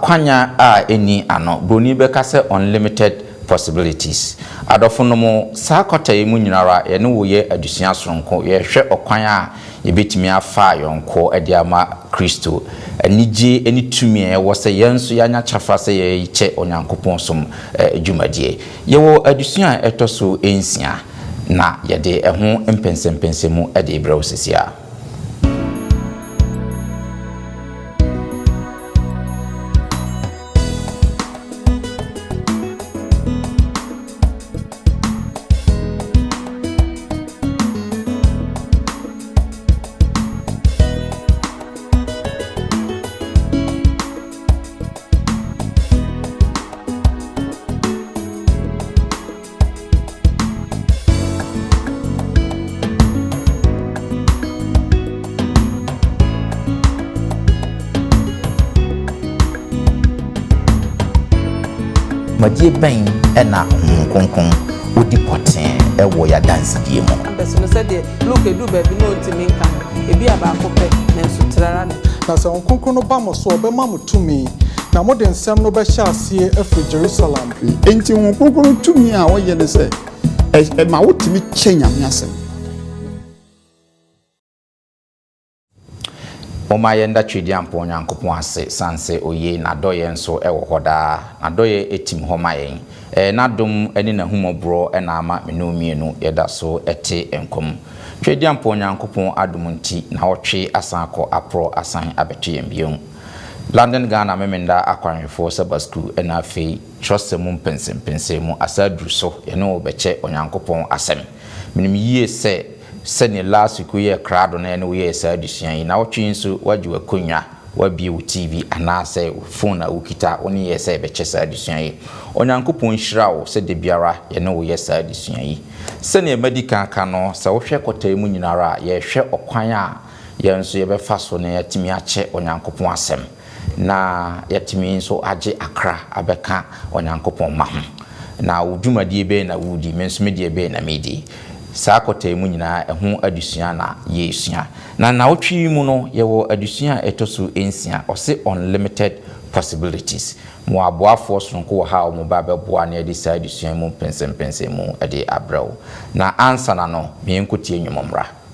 akwanya a eni ano broni beka se unlimited possibilities adofonomo sakota emu nyinara ye ne wo ye adusua soronko ye hwe okwan a ye betimi afa yonko ede ama Kristo anije eni tumi e wo se yenso yanya chafa se ye che onyankopon som dwumadie ye wo adusua etoso ensia na ye de eho mpensempensemu ede ibra osisia Madie ben ena konkon odi poten ewo ya dance die mo ambesi no said look edu baby no ntimi nka ebi abako pe na nsutrara na se konkon no ba mo so obema mo tumi na mo de nsem no be hya ase afri Jerusalem enti konkon tumi a wo ye de se ma wotimi kyenya asem Oma yenda twediampo onyankopon ase sanse oye na doye nso ewo hoda na doye etim homa yen nadom eni na humobro na ama menomienu yeda so ete enkom twediampo onyankopon adom nti na wotwe asanko apro asan abeto yembion London Ghana memenda akwanhefo Sabbath crew na afei trosemu mpensempensemu asadru so ye no beche onyankopon asem minim yie se ne last week we crowd na ne we say adusuan na wotwe nso waji akonwa wabie wo TV anase phone na ukita oni ye say be chesa adusuan onyankopon hyira wo se de biara ye ne wo ye say adusuan se ne medical ka no se wo hwe kota mu nyinara ye hwe okwan a ye nso ye be fa so na yatimi ache onyankopon asem na yatimi nso age akra abeka onyankopon ma ho na wudwumadie be na wudi menso medie be na medi sakota emu nyina eho adusua na yesua na wotwi mu no yewo adusua etoso ensia ose unlimited possibilities mo aboafo sonko wo ha mo ba beboa na edi sa adusua mu pensempensem mu edi abraw na ansa na no me enkotie nwomomra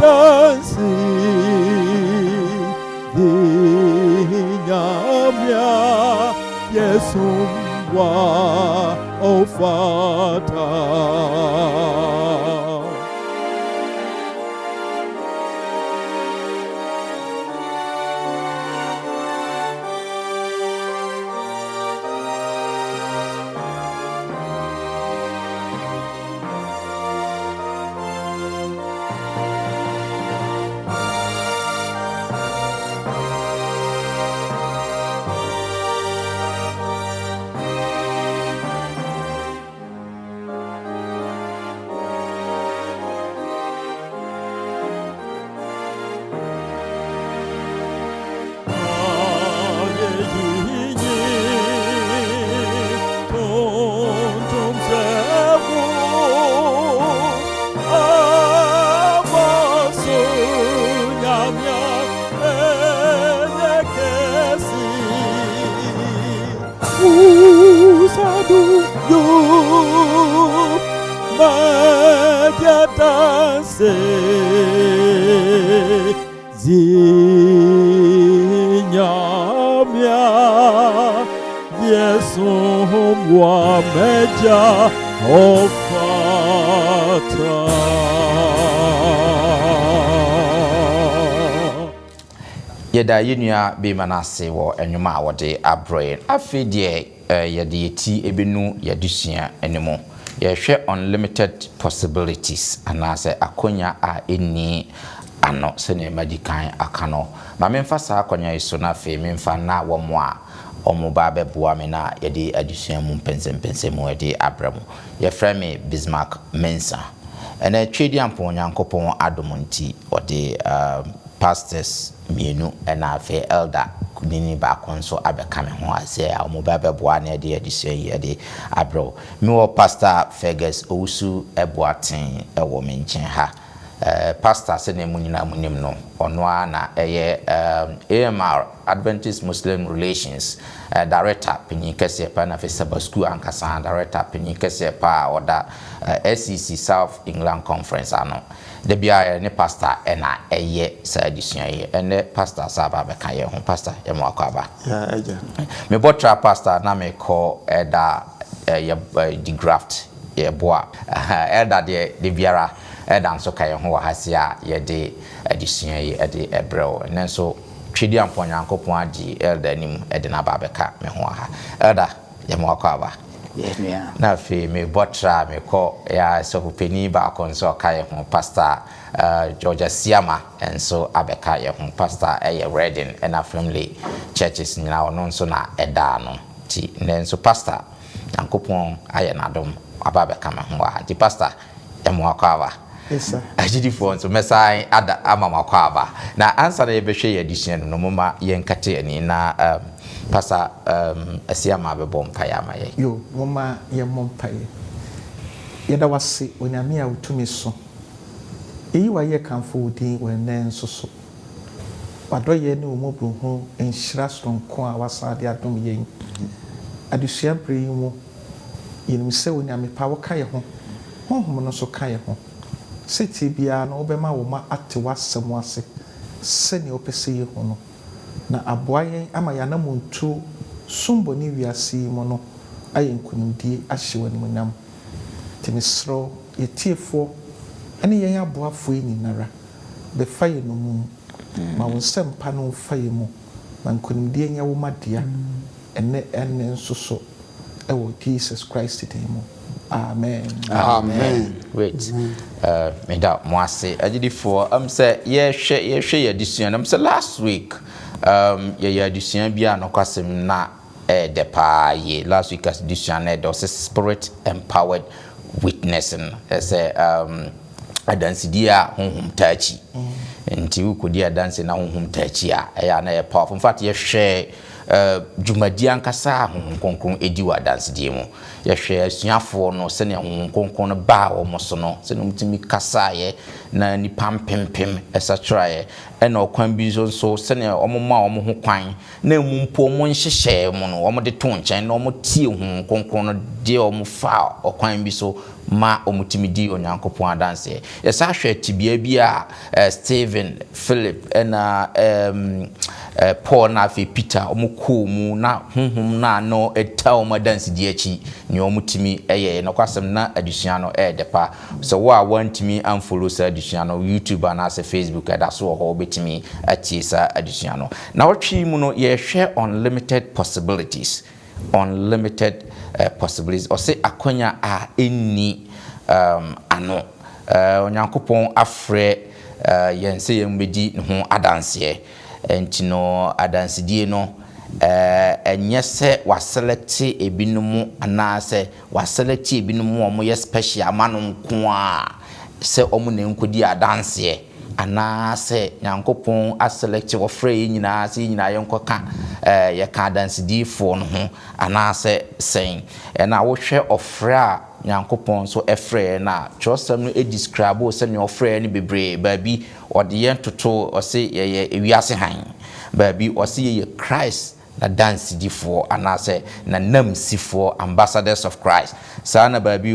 dancing Nyamya Yesumwa Ofata Zinyamya Yesumwa Meja Ofata. Yeda yinua be manase wo enwuma a wode abrain afedie yede yeti ebenu yadusua enemo yehwe unlimited possibilities anase akonya a eni ano sene magikan akano ma memfa saa akonya iso na fe memfa na wo mo a omo ba beboa me na yede adusua mu mpensempense mu yede abramu yefrɛ me Bismarck Mensa ene twedi ampo nyankopon adomonti wode pastors mienu ena afe elder kunini ba konso abeka me ho ase a omo ba beboa na yede adusua yede abro me wo pastor Fergus Owusu Eboaten ewo me nchen ha pastor se ne munina munim no ono na eye AMR Adventist Muslim Relations director pinikese pa na fe Sabbath school ankasa director pinikese pa oda SEC South England Conference ano de bia ne pastor ena eye sa edition ye ene pastor saba be kan ye ho pastor ye mo akaba ya eja me botra pastor na me call eda the graft ye boa eda de biara eda nso kan ye ho hasia ye de edition ye de ebrel nenso twedi ampon yankopon agi elder nim ede na ba beka me ho ha elder ye mo akaba na fe me botra me ko ya so peni ba konso kai ho pastor Georgia Siama enso abeka ye ho pastor Reading and a family churches nyina ono nso na eda no ti nenso pastor yankopon aye nadom ababeka me ho ha ti pastor e mo akwa yes sir agidi for nso mesai ada amama kwa na answer na ye behwe ye addition no moma ye nkate ani na Pastor Asiama bebo mpaye amaye yo mama ye mompaye yeda wase onyame a utumi so eyi wa ye kanfo odin wenen soso wadoye ne omobru ho enhira sonko a wasade adom yen adusua bre yi mu yenim se onyame pa wo kaye ho honhom no so kaye ho seti bia na obema wo ma ate wasem ase sene opese ye ho no na aboayen ama ya na muntu sumbo ni wiase mo no aye nkunimdie ahye wani munam temisro yetiefo ene yen aboafo nyinara be faye no mu ma wonsem pa no faye mu ma nkunimdie nya wo madia ene nsoso ewo Jesus Christ temu amen amen wait me da mo ase agidifo say ye hwe ye adisuan say last week ye adisuan bia no kwasem na de pa ye last week adisuan na do spirit empowered witnessing say adansi dia honhom tachi nti ukodi adansi na honhom tachi a ya na ye powerful in fact ye hwe jumadi ankasa honhom konkron edi wa adansi die mu yɛhwɛ asuafo no sɛ ne honkonkon no ba wo mo so no sɛ no mutimi kasaye na nipa mpempem etc. ɛna okwan bi so sɛ ne omoma omo ho kwan na emumpo omo nhyehyɛ mu no omo de to nkyɛn na omo tie honkonkon no de omo fa okwan bi so ma omutimi di onyankopon adanse yɛsa hwɛ tibia bi a Stephen Philip ɛna Paul na fe Peter omuko mu na honhom na no eta omadanse di achi ne omutimi eye no kwasem na adusua no depa so wo a wantimi unfollow sa adusua no YouTube na sa Facebook da so ho betimi atie sa adusua no na wotwi mu no ye hwɛ unlimited possibilities or say akonya a eni ano onyankopon afre yense yembedi ho adanse entino adansedie no enye se waselect ebinumu anase waselect ebinumu omo ye special manu nko a se omo ne nkodi adanse anase nyankopon aselect wofre nyina se nyina yenkoka ye ka adansedie fo no ho anase sen na wo hwe ofre a nyankopon so efre na chosem no describe se ne ofre ne bebre baabi ode yen toto o se ye ewiase han baabi o se ye Christ na dance difo anase na namsifo ambassadors of Christ sana baabi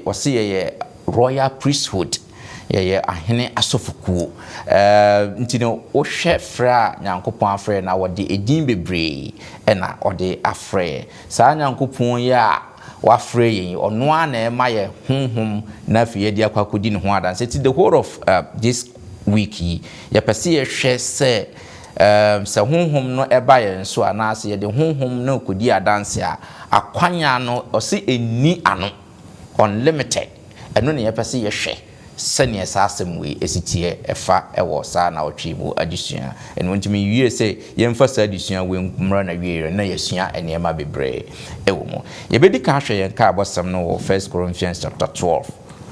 o se ye royal priesthood ye ahene asofukuo ntino o hwe fra nyankopon afre na wode edin bebre na ode afre sa nyankopon ya wafre yin ono ana ema ye honhom na fiye dia kwakodi ne ho adanse the whole of this week ye pese ye hwe se se honhom no eba ye nso anase ye de honhom na kodi adanse a akwanya no o se eni ano unlimited eno ne ye pese ye hwe sene asasem we esitie efa ewo sa na otwi mu adisua eno ntimi wie se yemfa sa adisua we mra na wie na yesua enema bebre ewo mu ye bedi ka hwe yen ka abosam no 1 Corinthians chapter 12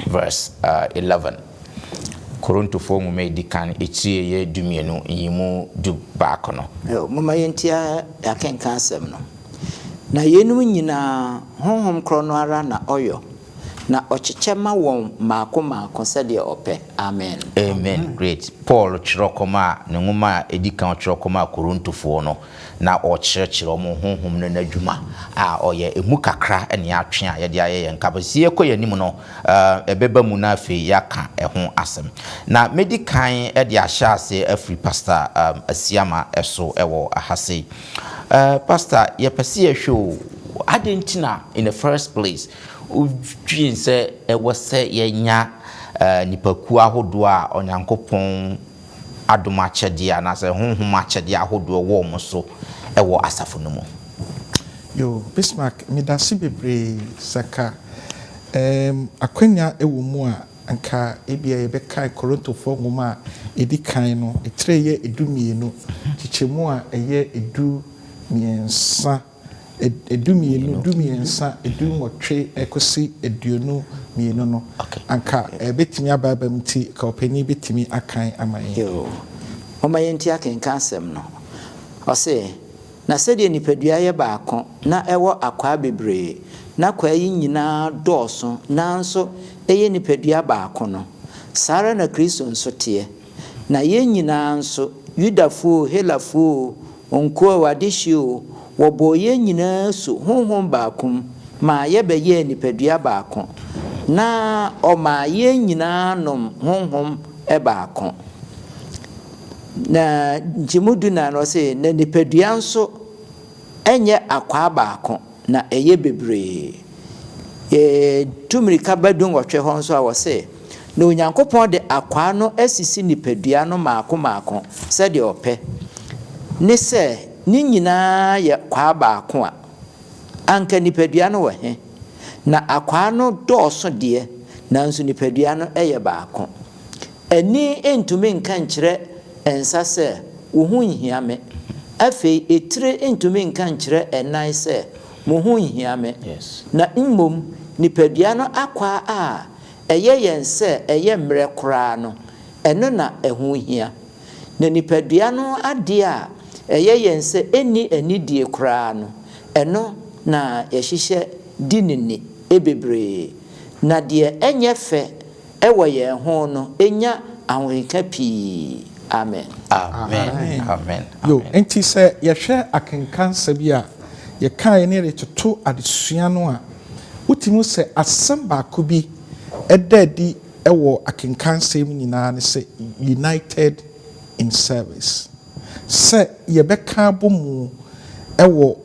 verse 11 Korinto mu me dikan etie ye dumienu yimu du baako no mama yentia akenka asem no na yenu nyina honhom krono ara na oyo na ochichema won maako sede ope amen great Paul chirokoma ne nguma edikan chirokoma Korinto no na ochirechire omo honhom no nadwuma a oye emu kakra ene atwe a yede aye nkabasie ekoyanim no ebeba mu na afi yaka eho asem na medikan ede ahyase afri pastor asiama eso ewo ahase pastor ye pese ye hwe adentina in the first place udwin se ewose yenya nipaku ahodo a onyankopon adoma chede na se honhom achede ahodo wo mo so ewo asafo no mu yo Bismarck midasi bebre saka akwanya ewo mu a anka ebia yebeka Korintofo ngoma edikan no etreye edumienu chichemu a eye edu miensa edumiensa edumotwe ekosi eduonu mienu no anka betimi ababa mti ka opani betimi akan amaye yo omayenti akenka asem no ose na sede nipadua ye baako na ewo akwa bebre na kwa yi nyina dooso nanso eye nipadua baako no sara na Kristo nso te na ye nyina nso Yudafo Helafo onko wadehio woboye nyina so honhom baakum ma ye beye nipadua baako na o ma ye nyina nom honhom baako na jimudu na no se na nipadua nso enye akwa baako na eye bebre tumirika badun wotwe ho nso a wo se na onyankopon de akwa no asisi nipadua no maako se de ope ne se ni nyina ye kwa baako a anka nipadua no he na akwa no dooso de nanso nipadua no eye baako ani entumi nka nkyere ensa se wo hu nhia me afei etire entumi nka nkyere enai se mo hu nhia me na mmom nipadua no akwa a eye yense eye mre kora no eno na ehu hia na nipadua no ade a eye yense eni anidie kora no eno na yehihye di nini ebebre na de enye fe ewo ye ho no enya ahwenka pi amen Amen. Yo, enti se yehwe akenkansa bi a ye kan ne retoto adesua no a utimu se asem ba ko bi edadi ewo akenkansa mu nyina ne se united in service. Se ye beka bomu ewo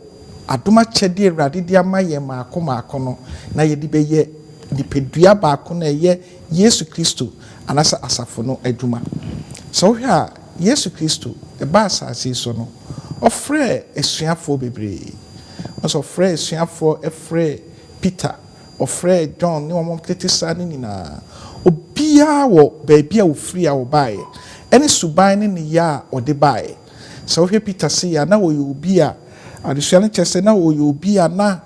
adoma chede Awurade de amaye maako no na ye de beye dipedua baako na ye Yesu Kristo anasa asafo no adwuma. So hwa Yesu Kristo e ba asase so no ofre esuafo bebre. Also ofre esuafo efre Peter, ofre John ne omom tetesa ne nyina. Obia wo baabia wo free a wo bae. Ene suban ne ya ode bae. So hwa Peter se ya na wo obia adesua ne chese na wo obia na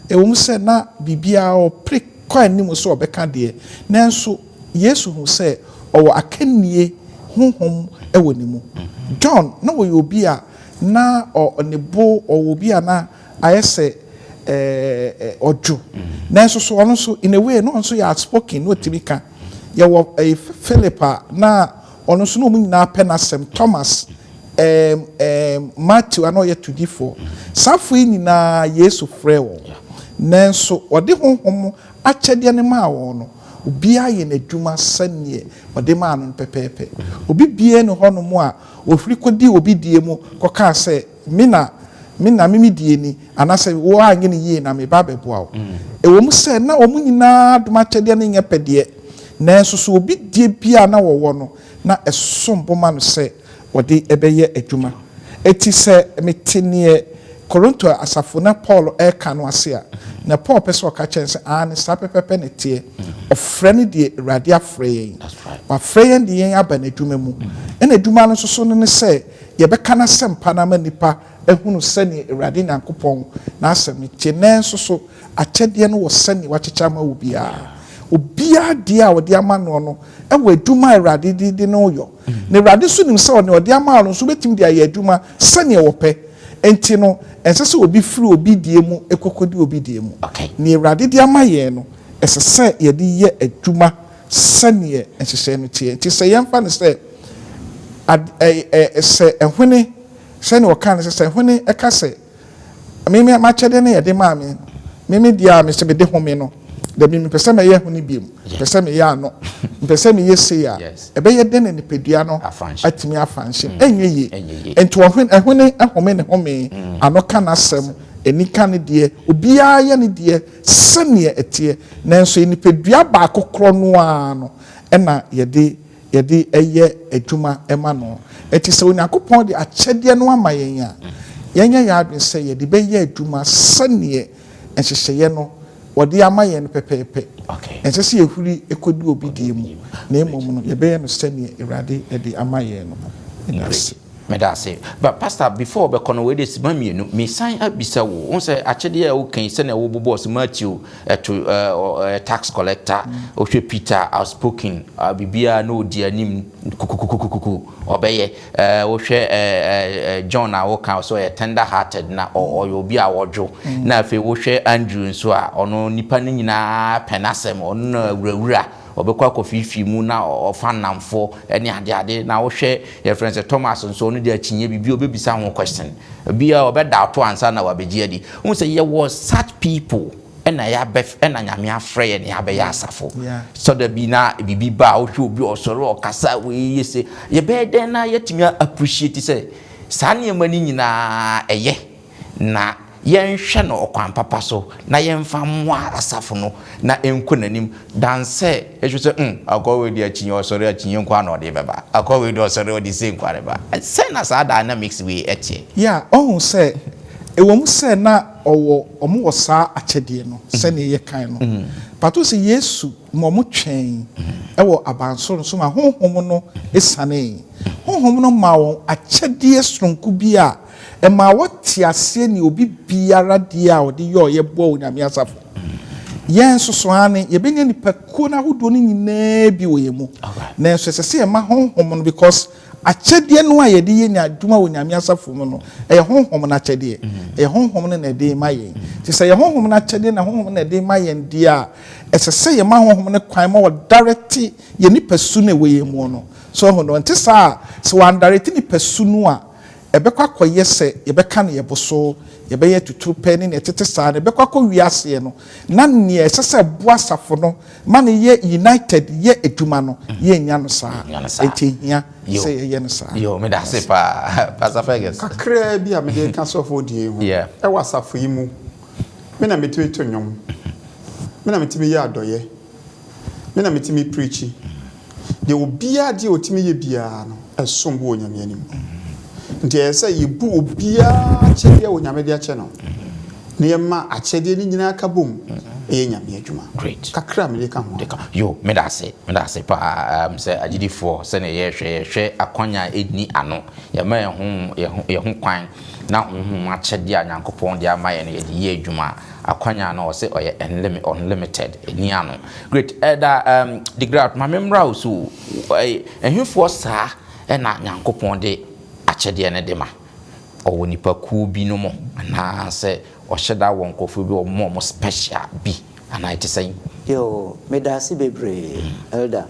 ewom se na bibia o pre kwa anim so obeka de nanso Yesu hu se owo akanie honhom ewo nimu. John na wo obia na onebo obia na ayese ojo nanso so ono so in a way no so ya spoken no tibika ye wo Philippa na ono so no mu nyina penasem Thomas Matthew ano ye tudifo safo nyina Yesu frɛ wo nanso ɔde honhom akyɛdeɛ ne ma wo no obia ye n'adwuma sanie ɔde ma no pepepe obi bie no hɔ no mu a ofiri kodi obi die mu kɔka sɛ mimi die ni anase wo anye ne yie na me ba beboa wo ewo mu sɛ na omu nyina doma kyɛdeɛ ne nyɛ pɛdeɛ nanso so obi die bia na wo no na ɛsom boma no sɛ ɔde ɛbɛyɛ adwuma eti sɛ metenie Korinto asafo na Paul eka no ase a na Paul pese o ka chen se ne sa pepepe ne tie ofre ne de Awurade afre yen wa frɛ yen de yen aba na adwuma mu na adwuma no so ne se ye bɛka na sempa na ma nipa ehunu sani Awurade Nyankopɔn na asɛm tie nanso so akyɛdeɛ no wo sani wakyecha ma obia de a ɔde ama no ɛwɔ adwuma Awurade de no yo na Awurade so nim sɛ ɔde ama no so betim de ayɛ adwuma sani ɛwɔ pɛ enti no ense se obi firi obi die mu ekokodi obi die mu ni Awurade de amaye no ese se ye de ye adwuma sane enhyehyɛ no tie enti se yemfa ne se se ehwene se ne okan se ehwene eka se meme ma kyede ne ye de ma me dia me se be de home no da me pese me ye hone biem pese me ye ano pese me ye se ya ebe ye de ne nipadua no atimi afanhye enye ye enti ehwene ehome ne home ano kana asem enika ne de obia ye ne de sane etie nanso nipadua ba kokoro no a no na ye de eye adwuma ema no eti se Onyankopɔn de akyɛdeɛ no ama yɛn a yɛnya ya adwen sɛ ye de be ye adwuma sane enhyehyɛ no wodi ama ye no pepepe ense se yehuri ekodi obi die mu na emom no ye be ye no sane Awurade de ama ye no Medase. But Pastor, before we can wait this mammy, me sign up bisa wo. On say actually okay, send a wo boss Matthew to tax collector or Peter outspoken. Bibia no dear nim kuku obey o share John Awoka so a tender hearted na or you'll be our Joe. Now if we share Andrew so on nipa ni na penasem on rewura. Obekwa kofifi mu na ofanamfo ene ade na wo hwe your friends Thomas nso no de akinye bibi obebisa ho question bia obeda to ansa na wabegi adi won say ye was such people ena ya bef ena nyame afre ye ne abeya asafo so da bi na bibi ba wo hwe obi osoro okasa we yese ye be den na yetimi appreciate say sane mani nyina eye na yenhwe no okwan papa so na yemfa mwa asafo no na enko nanim dan se ehwe se akọwe di akinye osoro akinye nkwa na ode beba akọwe di osoro odi se nkwa reba se na sa dynamics we etie ohun se ewom se na omo wo sa akyede no se ne ye kan no pato se Yesu mo twɛn ewo abansoro so ma honhom no esane honhom no ma won akyede sonku bia ema wati ase ni obi biara dia odi yo ye bo Onyame asafo yen soso ane ye benya nipa ko na hodo ni nyina bi wo ye mu na so se ema honhom no because akyɛdeɛ no a yɛde yɛ ni adwuma wɔ nyame asafo mu no ɛyɛ honhom na akyɛdeɛ ɛyɛ honhom no na ɛde ma yɛn nti sɛ yɛ honhom na akyɛdeɛ na honhom na ɛde ma yɛn deɛ a ɛsɛ sɛ yɛ ma honhom no kwan ma wɔ direct yɛ nipa su na ɛwɔ yɛn mu no so ho no nti saa sɛ wɔn direct nipa su no a ɛbɛkɔ akɔyɛ sɛ yɛbɛka no yɛbo so yɛbɛyɛ tutu pɛ ne ɛtete saa no ɛbɛkɔ akɔ wiaseɛ no na nea ɛsɛ sɛ boa asafo no ma no yɛ united yɛ adwuma no yɛnya no saa ɛnti hia sɛ yɛyɛ no saa yo me da se pa Pastor Fergus kakra bi a me de ka sɔfo die ho ɛwɔ asafo yi mu me na metimi to nnwom me na metimi yɛ adɔyɛ me na metimi preachi de obia de otimi yɛ bia no ɛsom bo onyame anim nti ɛsɛ yɛbu obia kyɛdeɛ wɔ nyame de akyɛ no na yɛma akyɛdeɛ ni nyina ka bom ɛyɛ nyame adwuma great kakra me de ka ho yo me da se pa sɛ agidifo sɛ ne yɛhwɛ akwanya ɛni ano yɛma yɛho kwan na akyɛdeɛ a Nyankopɔn de ama yɛ no yɛde yɛ adwuma akwanya no ɔsɛ ɔyɛ unlimited ɛni ano great ɛda the great ma memra so ɛhwefoɔ saa ɛna Nyankopɔn de akyɛdeɛ ne de ma ɔwɔ nipa ku bi no mo ana sɛ ɔhyɛda wɔ nkɔfo bi ɔmo special bi ana ɛte sɛn yo medase bebre elder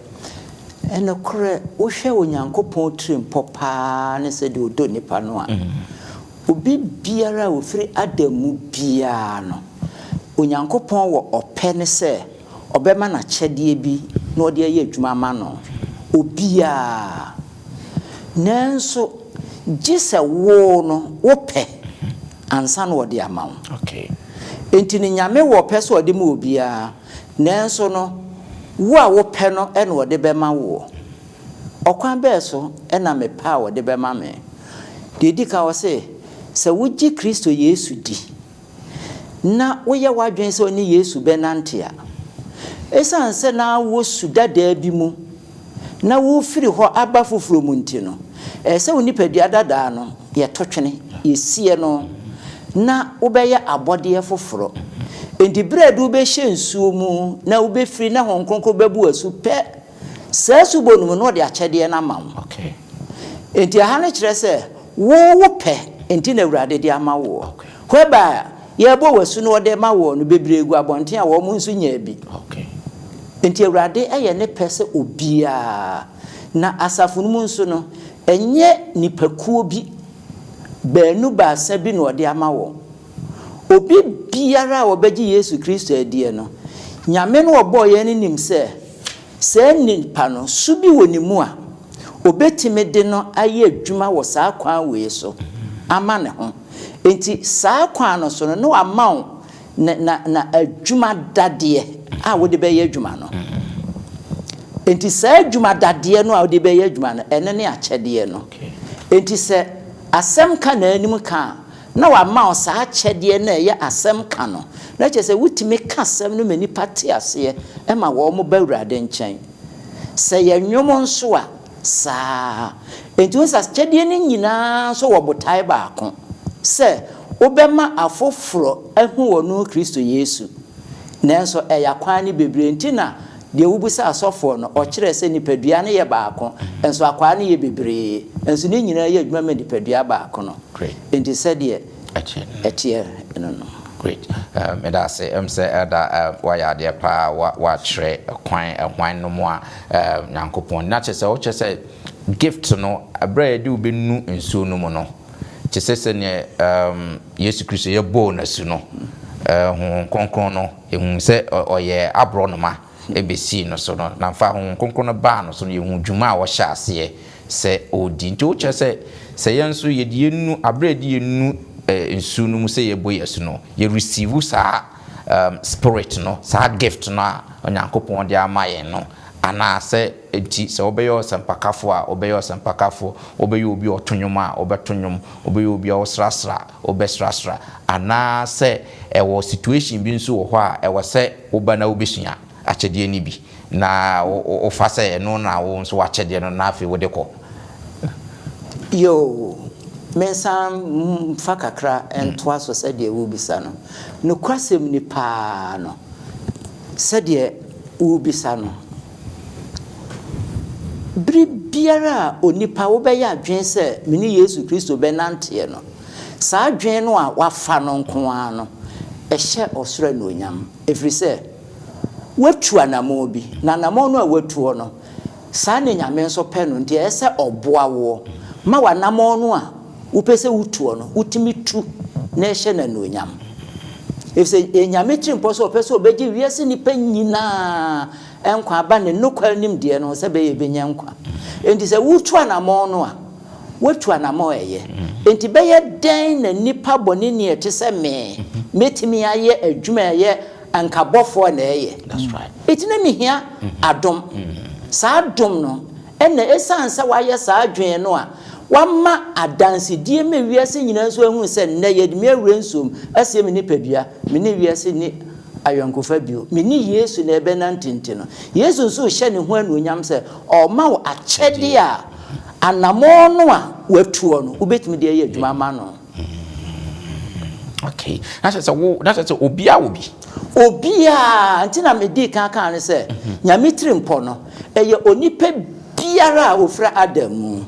ɛna korɛ wohwɛ Onyankopɔn trim pɔpaa ne sɛ de odo nipa no a obi biara ofiri adamu biara no Onyankopɔn wɔ ɔpɛ ne sɛ ɔbɛma na kyɛdeɛ bi na ɔde ayɛ adwuma ma no obiara nanso gisa wo no wopɛ ansa no ɔde ama wo okay enti ne nyame wɔ pɛ so ɔde ma obiara nanso no wo a wopɛ no ɛna ɔde bɛma wo ɔkwan bɛɛ so ɛna me pa a ɔde bɛma me de di ka wɔ sɛ wogye Kristo Yesu di na woyɛ wadwen sɛ ɔne Yesu bɛnante a ɛsan sɛ na wo su dadaa bi mu na wo firi hɔ aba foforo mu nti no ɛsɛ wo nipadua dadaa no yɛto twene yɛsie no na wobɛyɛ abɔdeɛ foforo enti bread wobɛhyɛ nsuo mu na wobɛfiri na honkonko bɛbu asu pɛ saa subonum no ɔde akyɛdeɛ na ma wo okay enti aha no kyerɛ sɛ wo pɛ enti na Awurade de ama wo hwɛba yɛbɔ wasu no ɔde ma wo no bebree gu abɔnten a wo mu nso nya bi okay enti Awurade ɛyɛ ne pɛ sɛ obiaa na asafo no mu nso no enye nipakuo bi baanu baasa bi na ɔde ama wo obi biara a obegye Yesu Kristo adie no nyame no ɔbɔ yɛ ne nim sɛ nipa no su bi wɔ ne mu a obetime de no ayɛ adwuma wɔ saa kwan wei so ama ne ho enti saa kwan no so no no ama wo na adwuma dadeɛ a wo de bɛyɛ adwuma no enti saa adwuma dadeɛ no a wo de bɛyɛ adwuma no ɛne ne akyɛdeɛ no enti sɛ asɛm ka na anim ka na wa ma saa akyɛdeɛ na ɛyɛ asɛm ka no na kyerɛ sɛ wotimi ka asɛm no mani pate aseɛ ɛma wɔ mo ba Awurade nkyɛn sɛ yɛ nnwom nso a saa enti wo sa akyɛdeɛ no nyinaa so wɔ botae baako sɛ wobɛma afoforo ahu wɔ no Kristo Yesu nanso ɛyɛ kwan ne bebree nti na deɛ wubusa asɔfo no ɔkyerɛ sɛ nipadua no yɛ baako enso akwa no yɛ bebree enso ne nyinaa yɛ adwuma ma nipadua baako no enti sɛ deɛ ɛtiɛ no great me da say say ɛda wa ya de pa wa kyerɛ kwan no mu a Nyankopɔn na kyerɛ sɛ wo kyerɛ sɛ gift no abra de wobɛnu nsuo no mu no kyerɛ sɛ ne Yesu Kristo yɛ bo na su no konkron no ehun sɛ ɔyɛ abronoma ebesi no so no na fa konkron no ba no so no ehun dwuma a wo hyɛ aseɛ sɛ odi nti wo kyerɛ sɛ yɛn so yɛ de nu abra de yɛnu nsuo no mu sɛ yɛbɔ Yesu no yɛ receive saa spirit no saa gift no a Onyankopɔn de ama yɛn no ana sɛ enti sɛ obɛyɛ osempakafo a obɛyɛ osempakafo obɛyɛ obi ɔtonwom a obɛtonwom obɛyɛ obi a ɔsrasra obɛsrasra ana sɛ ɛwɔ situation bi nso wɔ hɔ a ɛwɔ sɛ woba na wobɛsua akyɛdeɛ ni bi na ofa sɛ no na wo nso wakyɛdeɛ no na afei wode kɔ yo mesam fa kakra entoa so sɛ deɛ wo bisa no no kwasɛm ni paa no sɛ deɛ wo bisa no bri biara onipa wo be ya adwen se me ni Yesu Kristo be nante no saa adwen no a wafa no nko a no ehye osoro na onyam efiri se watu anamo bi na anamo no a watu no saa ne nyame nso pe no ntia ese oboa wo ma wanamo no a wopese wutu no utimi tu na ehye na onyam efise enyame trimpo so opese obeji wiase nipa nyina enkwa aba ne nokwa nim de no se be ye benya nkwa enti se wutu anamo no a watu anamo eye enti be ye den na nipa bone ne ete se me metimi aye adwuma eye ankabofo na eye. That's right. Etina mi hia adom sa adom no ena esanse waye sa adwen no a wama adanse die me wiase nyina so ehun se na ye de me awrensom ase me nipa bia me ne wiase ni ayonkofa bio me ni Yesu na ebe na ntinte no Yesu so hye ne ho anuonyam se o ma wo akyede a anamo no a watuo no ubetimi de ye adwuma ma no. Okay, that's obia will be. Obia ntina me di kan ne se nyame trimpo no eye onipa biara ofra Adamu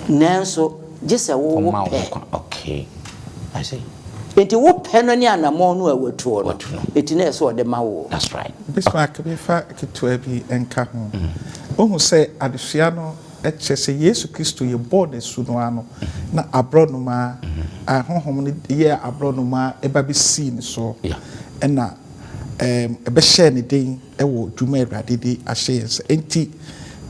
nanso jese wo pe. Okay, I see. Enti wo pe no ne anamo no awatuo no eti na so de ma wo. That's right. This mark be fa keto bi enka ho ohun se adesua no echese Yesu Kristo ye born esu no ano na abronoma ahonhom ne ye abronoma eba be see so na ebe share ne den ewo dwuma Awurade de ahye yense enti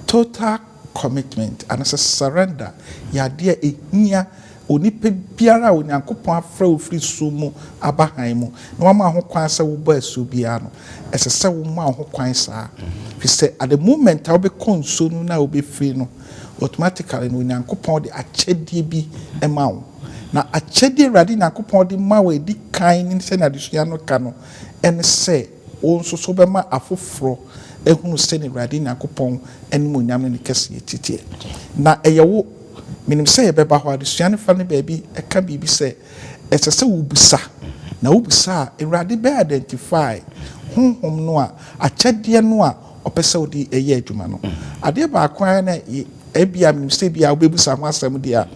total commitment and surrender ya de ehia onipa biara onyankopon afra ofri so mu abahan mu na wama ho kwan se wo ba asu bia no esese wo ma ho kwan saa fi say at the moment I be konso no na obe free no automatically no onyankopon de akyedie bi ema wo na akyedie Awurade onyankopon de ma wo edi kan ni se na desua no ka no en se wo nso so be ma afoforo ehunu se ne Awurade onyankopon enum onyam ne kese titie na eyewo minim say beba ho adesuane fa ne baabi eka bibi say esese wo busa na wo busa Awurade be identify honhom no a akyedie no a opese wo di eye adwuma no ade ba akwan na ebia minim say bia wo bebusa ho asem dia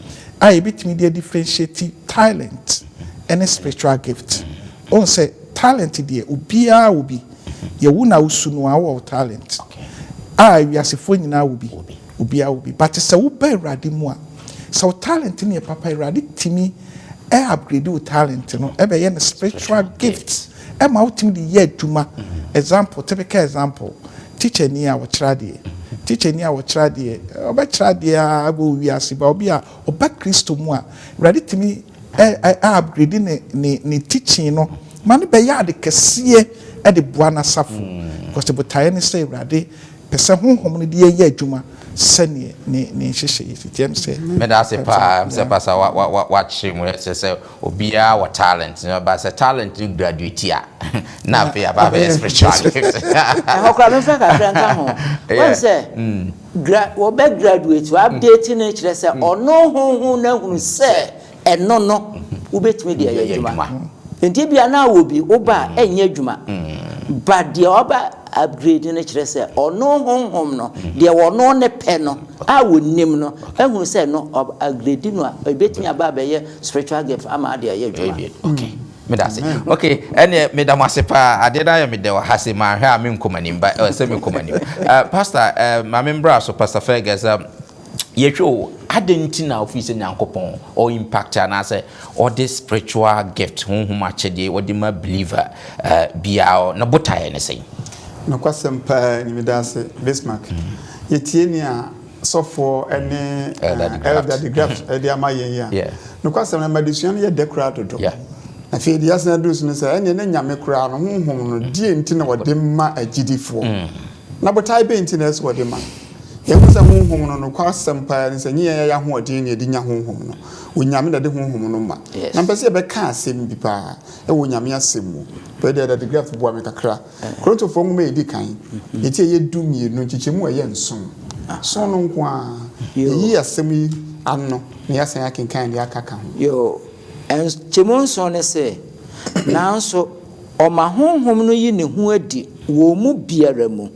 I betimi dey differentiate talent and spiritual gift on say talent dey obia wo bi ye wo na usu no awo talent we asefo nyina wo bi obia wo bi but say wo ba Awurade mu a so talent ni papa Awurade timi upgrade wo talent no e be ye na spiritual gift e ma wo timi dey adwuma example typical example teacher ni a wo trade teacher ni a wo trade oba trade a bo wiase ba obi a oba Kristo mu a Awurade timi upgrade ni teaching no man be ya de kese e de boa na safo because the botaye ni say Awurade pese honhom ni de ye adwuma sene ne hyehyɛ yitiem sɛ me da se pa se pasa wa chimu se obia wa talent no ba se talent you graduate a na fe aba be spiritual gift ho kra me fa ka franka ho won se wo be graduate wa update ne kire se ono honhom na hunu se eno no wo betimi de ya adwuma enti bia na wo bi wo ba enya adwuma ba de oba upgrade ne kire se ono honhom no de wono ne pe no a wonim no ehunu se no upgrade no a betimi aba ba ye spiritual gift ama de ya adwuma. Okay, me da se okay ene me da masepa ade da ya me de hase ma hwe a me nkomanim ba se me nkomanim pastor ma membra so pastor Fergus yehwo adenti na office nyankopon or impact na say or this spiritual gift honhom achede or the believer bia na botaye ne say no kwasem pa ni medase Bismarck yetie ni a sofo ene elder the graft e dia mayen ya no kwasem na madisuan ye decorate do na fe dia sana do so say ene na nyame kura no honhom no die enti na wode ma agidifo na botaye be enti na so wode ma yekusa honhom no kwasem pa ni say nye ya ho ode ni edi nya honhom no onyame da de honhom no ma na mpese e be ka asem bi pa e wo nyame asem mu pe de the graph bo am kakra kronto fo ngum edi kan eti ye du mienu chichemu e ye nson so no nko a yi asem yi anno ne asan akenkan de akaka ho yo en chemu nson ne se nanso o ma honhom no yi ne ho adi wo mu biara mu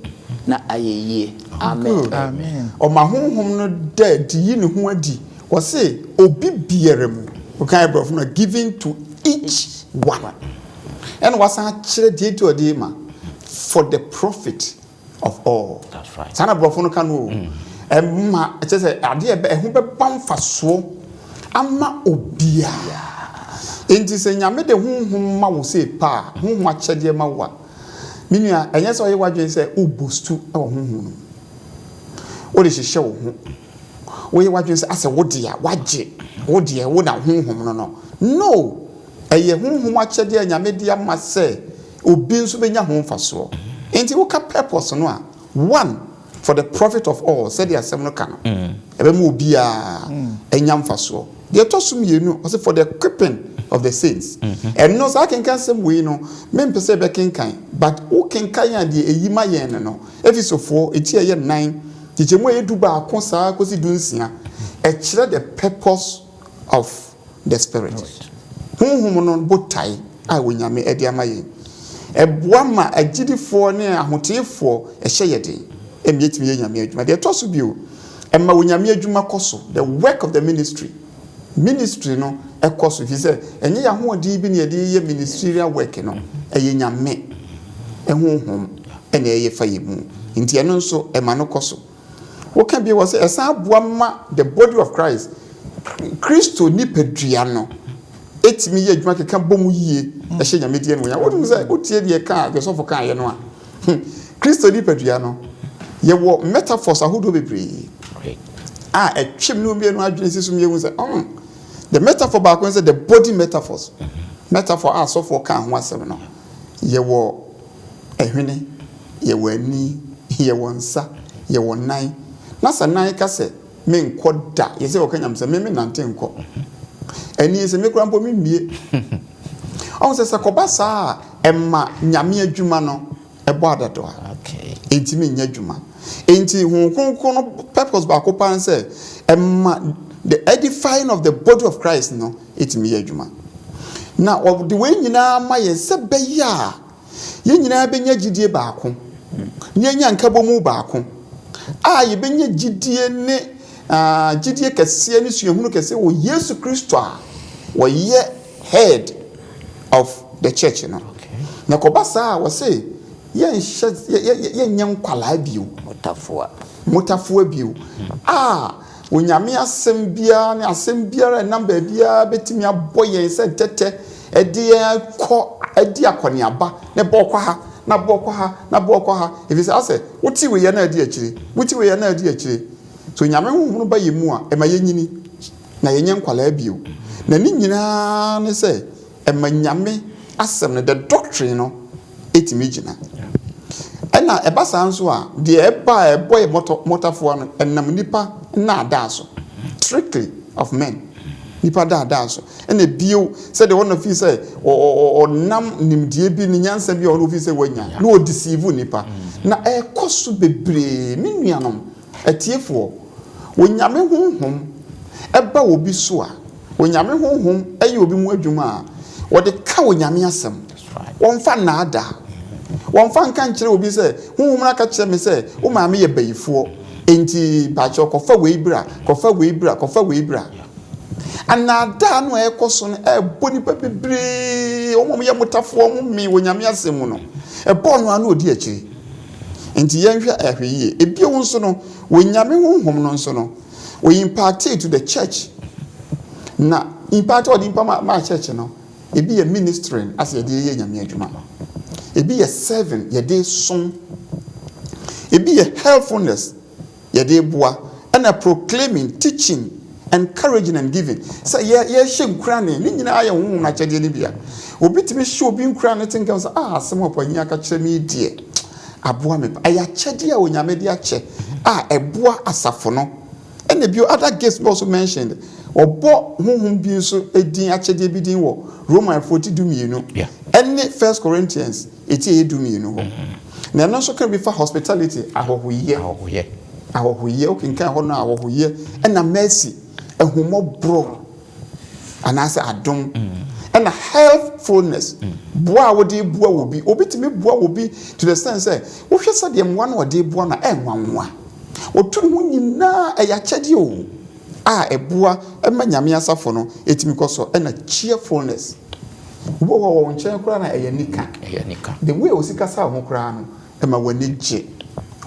na ayeye. Amen. Amen. Oma honhom no dead yi ne ho adi. Wo say obi biere mu. O kan brofo no giving to each one. And was a chere die to odi ma for the profit of all. That's right. Sana brofo no kan o. Ma e say ade e ho be bamfaso ama obia. Enti se nyame de honhom ma wo say pa, honhom a chede ma wa. Minua enye so ye wadwen say o bostu e wo honhom no. O de hihye wo ho. Wo ye wadwen say ase wo de a wagye. Wo de wo na honhom no. No. Eye honhom a chede nyame de ama say obi nso benya honfaso. Enti wo ka purpose no a one for the profit of all said the asem no kan. Ebe mu obi a enyam faso. The tosum yenu was for the equipping of the saints. And no so can some way no men pese be kenkan but who can kan de eyima yen no Ephesians 4 etie ye 9 tichemu edu ba akosa akosi dunsia e kire the purpose of the spirit. Honhom no botai a wonyame e de amaye e boa ma agidifo ne ahotefo e hye yede e mietimi ye nyame adwuma de toso bio e ma wonyame adwuma koso the work of the ministry no ekoso fi say enye ya ho odi bi ne ye ministerial work no eye nyame ehonhom ene eye fayemu nti eno nso e ma no koso wo kan bi wo say esa boa ma the body of Christ Christo ni pedua no etimi ye adwuma keka bomu yie e hye nyame die no ya wo dum say otie die ka the so for kan ye no a Christo ni pedua no ye wo metaphors ahodo bebre etwem no bi no adwene sisum ye hu say the metaphor back when say the body metaphors. Metaphor are so for can ho asem no. Ye wo ehwene, ye wo ani, ye wo nsa, ye wo nan. Na sa nan ka se me nkoda. Ye say okanyam se me nante nko. Ani se me kura mpo me mie. On se sakoba sa emma nyame adwuma no ebo adado. Okay. Enti me nya adwuma. Enti hu konkon no purpose back up and say emma the edifying of the body of Christ no it me adwuma. Now of the way nyina ma ye se be ya ye nyina be nya gidie baako nye nya nkabomu baako ye be nya gidie ne gidie kese ne suahunu kese wo Yesu Kristo a wo ye head of the church no. Na ko basa wo say ye nya nkwala bio motafoa bio onyame asem bia ne asem biara number bia betimi aboye se tete edi akoniaba ne bokwa ha na bokwa ha na bokwa ha if you say wuti we ya na adi akire wuti we ya na adi akire so nyame honhom ba yemu a e ma yenyini na yenye nkwala bio na ni nyina ne se e ma nyame asem ne the doctrine no etimi gina ena e basa nso a de e ba e boy motafo no enam nipa na daso strictly of men nipa daso ena bio said the one of you say o nam nimdie bi ni nyansa bi o no fi say wanya na o deceive nipa na e koso bebre menuanom atiefo wonyame honhom e ba obi so a wonyame honhom ayi obi mu adwuma a wo de ka wonyame asem won fa na ada won fa nkan kire obi say honhom na ka kire me say o ma me ye bayifo enti bacho kofa weibra anada no ekoso no boni pebre o mom ye mutafo o mi wonyame asem no bonu anu odi akiri enti yenhwe ahweye ebie wo nso no wonyame honhom no nso no we impacted to the church na impact odi ma church no ebi ye ministering as ye ye nyame adwuma ebi ye serving ye dey son ebi ye helpfulness ye dey boa and proclaiming, teaching, encouraging and giving. So ye shame crane ni nyina aye honhom na chede ni bia obitimi show bi nkra ne tinka so asem opanya aka kire me die aboa me aya chede a onyame de ache eboa asafo no and the other guests also mentioned obo honhom bi so edin achede bi din wo Romans 40:2 yeah and 1 Corinthians 8:2 na no so can be for hospitality ahohoye okay nkan ho no ahohoye and na mercy ehumobro anase adom and healthfulness boa wodi boa obi timi boa obi to the sense say wo hwe sa de mwa na wodi boa na enwanwa otu ho nyina eya kyede o a eboa ema nyame asafo no etimi koso na cheerfulness wo nchen kura na eya nika the way osika sa ho kura no ema wani gye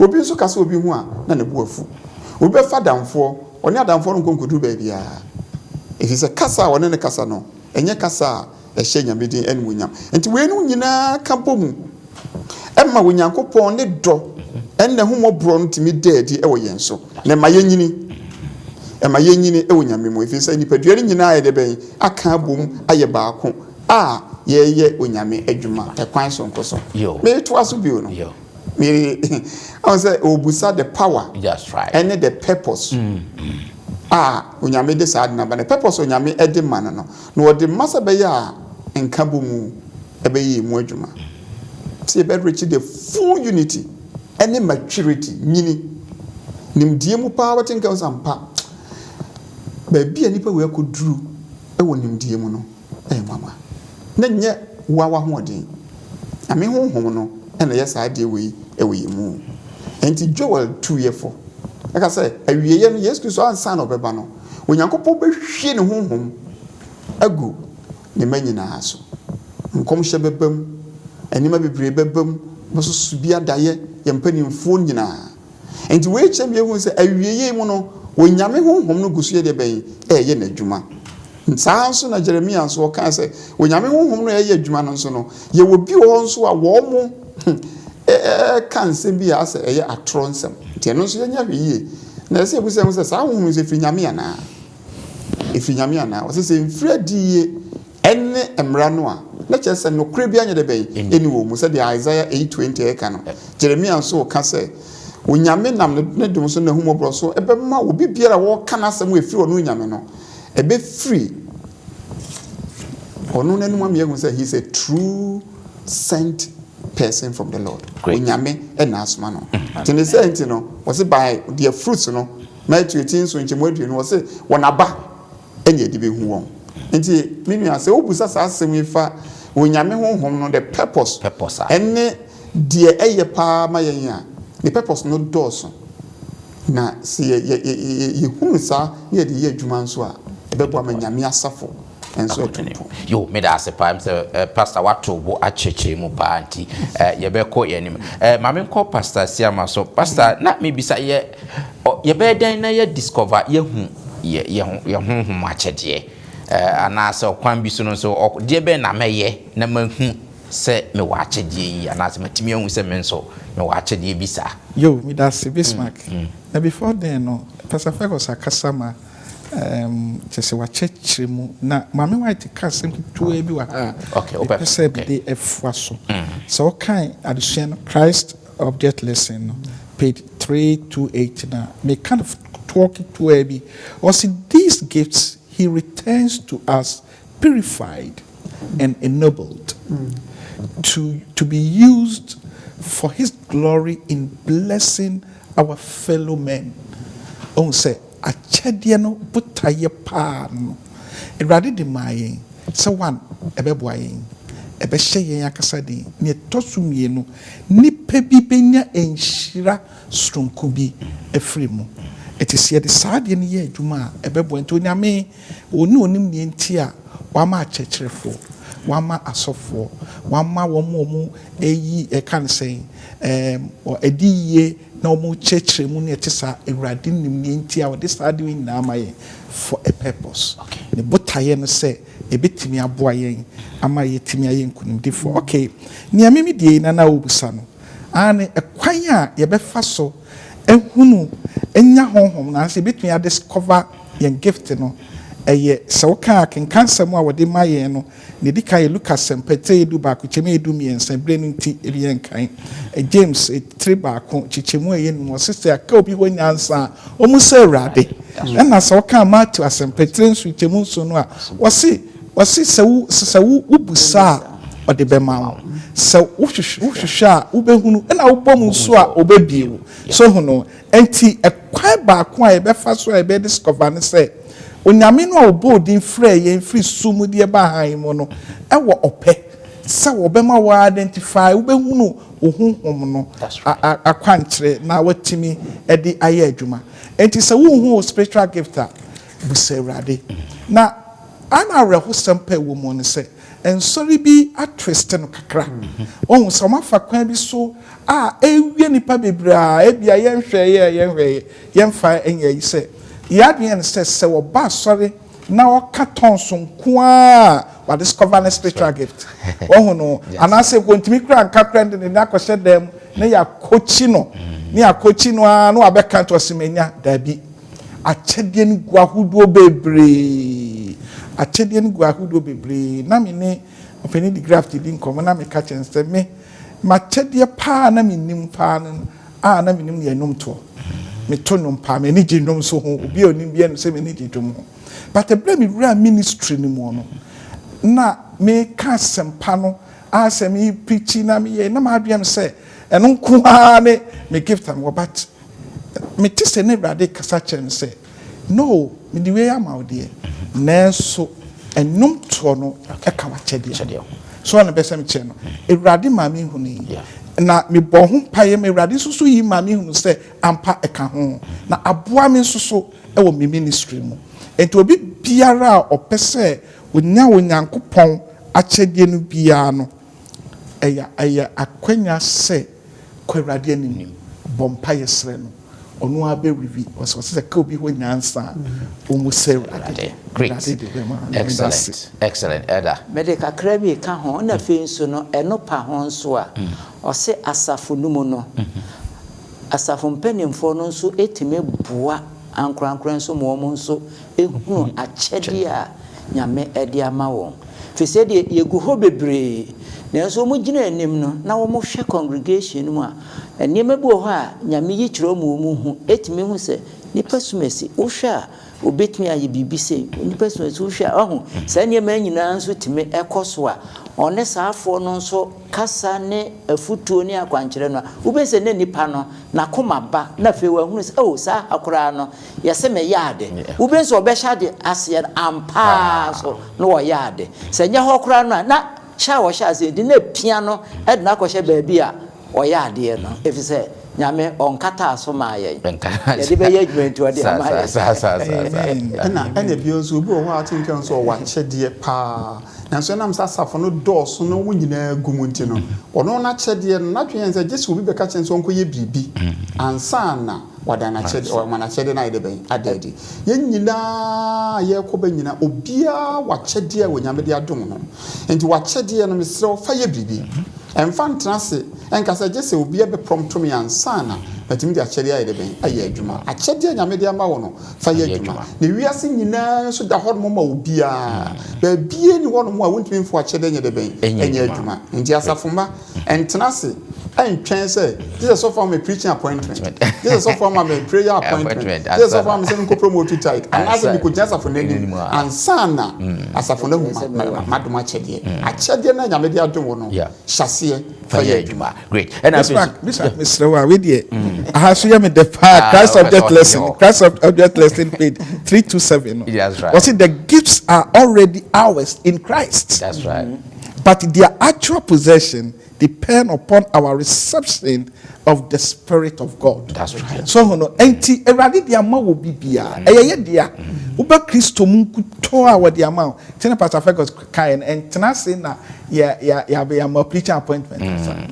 obi nso kasa obi hu a na ne boafu obi fa damfo oni adamfo no nkonkodu ba bia if say kasa woni ne kasa no enye kasa ehye nyamedin enmunyam enti we no nyina kampo mu emma wonyankopon ne do enne humobro no timi deadi ewo yenso ne ma yenyini ewo nyame mu if say nipadua ne nyina aye de ben aka abom aye baako a ye onyame adwuma ekwan so nkoso me to aso bio no me I say obusa the power just right and the purpose onyame de sad na ba the purpose onyame ede man no the masa be ya enkabo mu ebe yi mu adwuma see be reach the full unity and maturity nyini nimdie mu pa watin ka sampa ba bia nipa we akoduru ewo nimdie mu no mama na nye wawa ho odin ame honhom no na yesa de we ewe mu enti Joel 2:4 aka say awieye no Yesu Kristo ansa na obeba no onyankopɔ behwie ne honhom agu ne manyina aso nkom hye bebam anima bebre bebam boso subia daye yempanimfo nyina enti we chem ye hu say awieye mu no onyame honhom no gusu ye de ben ye na adwuma nsa nso na Jeremia nso o kan say onyame honhom no ye adwuma no nso no ye wo bi ho nso a wo mo kan se bi ase eye atronsem tie no so nya hweye na se ebu se sa honhom se finyame ana o se mfredi enne emra no a na che se no kure bi anya de ben eni wo mu se de Isaiah 8:20 eka no Jeremia nso ka se onyame nam ne dum so na humobro so ebe ma obi biara wo kana asem efiri onu nyame no ebe free onu nanu am ye say he's a true sent person from the Lord onyame na asoma no tin say enti no was by their fruits no Matthew 18 so nchemo aduo no was wonaba enya edi be hu won enti minu ase obusa sa asem ifa onyame honhom no the purpose ene die eye pa ma yen a the purpose no doors na se ye hu sa ye de ye adwuma nso a ebebo ama nyame asafo enso yo me da se pa pastor wato bo acheche mu pa anti ye be ko ye nim ma me ko pastor Siama so pastor na me bisa ye be dan na ye discover ye hu ye hu achede ana se kwan bi so no so de be na meye na ma hu se me wa achede yi ana se matimi hu se me nso me wa achede bisa yo me da se Bismarck na before then no pastor Fergus akasama chese wa chechemu na mame white kasem to ebi wa okay open de efwaso so kan addition Christ object lesson page 328 na me kind of talking to ebi was in these gifts he returns to us purified and ennobled to be used for his glory in blessing our fellow men on say achede no butaye pa no erade de mayen se one ebeboa yen ebe hye yen akasa de ne tosumie no nipa bi benya enhira stronko bi efri mu etise de saade ne ye adwuma ebeboa nto nyame oni onim ne enti a wama achecherefo wama asofo wama womo eyi ekan sen o ediye na omo chechere mu na etisa ewrade nim ne enti a wode saade wi na amaye for a purpose ne botaye no se ebetimi aboa yen amaye timi ayen kunimdifo okay ne amemi die na obusa no ane ekwan a ye befa so ehunu enya honhom na se betimi a discover yen gift no eye se woka kan sam a wode maye no ne dika ye Lucas sempete edu ba ko cheme edu miensa bre no nti yen kan James 3 ba ko chichemu eye no sister aka obi wonyansa o mu se urade na se woka Matthew asempete nsu chemu nso no a wasi se wu ubusa ode be ma se wohwehwa ubehunu na wobom nso a obebiewu so hono enti kwai ba kwa e be fa so e be discover ne say onyame no obodin frɛ yɛn free sumu de ba han mu no e wo opɛ sɛ wo be ma wo identify wo be hunu ohunhom no akwankyere na watimi e di ayɛ adwuma enti sɛ wo hu spiritual gift a busa Awurade na ana reho sempe wo mu ne sɛ ensori bi atwiste no kakra ohun sɛ ma fa kwan bi so ewie nipa bebra ebia yɛnhwɛ yɛmfa enya yi sɛ yadwen sɛ wo ba sɔre na o katon so nko wa discover the spiritual gift ohun no anase kontimi kra nkakra ndi na akɔhyɛ dem na ya kochi no na wabɛka to semenya dabi akyɛdeɛ no guahodoɔ bebree na me ne openi the graft di nkomo na me ka kyɛnse me ma kyɛdeɛ paa na me nim paa no na me nim yɛ nomto me to nom paa me ni gye nom so ho obi onim bia no sɛ me ni gye dom ho but the blame wura ministry ni mu no na me ka sempa no asɛ me preach na me yɛ na ma adwem sɛ ɛno nko ha ne me gift am but me ti sɛ ne Awurade kasa kyɛn sɛ no me di we am out there nanso enum to no ɛka wa kyɛdeɛ so na bɛsɛ me kyɛn no Awurade ma me hu ni na me bɔ ho paye me Awurade susu yi ma me hu sɛ ampa ɛka ho na aboa me susu ɛwɔ me ministry mu enti obi biara ɔpɛ sɛ onyankopɔn akyɛdeɛ no biara no ɛyɛ akwanya sɛ kɔ Awurade anim bompa yesre no onu abe revi was say ka obi ho nyansa o mu say Awurade great excellent elder medical krabi ka ho na fe nso no eno pa ho nso a o se asafo numu no asafo mpanimfo no nso etime bua ankrankran nso mo nso ehunu akyɛde a nyame ede ama won fi se de yegu ho bebre nanso mo gina anim no na wo mo hwɛ congregation mu a enema bi wo ho a nyame yi kyerɛ mo hu etime hu sɛ nipa sumesi wo hwɛ a obetumi aye bibi sɛ nipa sumesi wo hwɛ a ho sɛ enema nyinaa nso time ɛkɔ a ɔne saafo no nso kasa ne afutuo ne akwankyerɛ no wo be sɛ ne nipa no na koma ba na fe wa hu sɛ saa akora no yɛsɛ me yaade wo be sɛ ɔbɛhya de ase ampa so no wɔ yaade sɛ nya hɔ kora no na sha wo sha se di na pia no e na akɔhye baabi a ɔyɛ adeɛ no efi sɛ nyame onkata aso ma yɛ yɛ de be yɛ adwumantu ɔde ama yɛ na bi onso obi wɔ atinka nso ɔwa kyɛdeɛ paa nanso nam sasafo no dɔɔso no wo nyinaa gumunti no ɔno na kyɛdeɛ no na twen sɛ gye obi bɛka kyɛn so ɔnkɔ yɛ biribi ansa na wadana kyɛdeɛ o mana kyɛdeɛ na yɛ bɛn adadi yɛ nyinaa yɛ kɔba nyina obia wa kyɛdeɛ wɔ nyame de adom no enti wa kyɛdeɛ no mesrɛ fa yɛ biribi ɛmfa ntena se ɛnka sɛ gye sɛ obia bɛ prompt me ansa na batimi de akyɛdeɛ ayɛ bɛn ayɛ adwuma akyɛdeɛ nyame de ama wɔ no fa yɛ adwuma na wiase nyinaa so da hɔ no ma obia baabie ni hɔ no mu a wontumi mfo akyɛdeɛ nyɛ de bɛn ɛnyɛ adwuma nti asafoma ɛntena se ɛntwɛn sɛ this so far my preaching appointment this so far my prayer appointment this so far me say nko promote to tight and as me ko jasa for nani ansa na asafo na madoma akyɛdeɛ akyɛdeɛ na nyame de adom wɔ no hyaseɛ fa yɛ adwuma great and as Mr. Wa we dey aha so yɛ me the Christ object lesson page 327 that's right was it the gifts are already ours in Christ that's right but their actual possession depend upon our reception of the Spirit of God. That's right. So no, enti Awurade dia ma wo bibia. Eyeye dia. Uba Kristo mu kuto a wo dia ma. Tena Pastor Fergus kan and tena say na ya be am preaching appointment.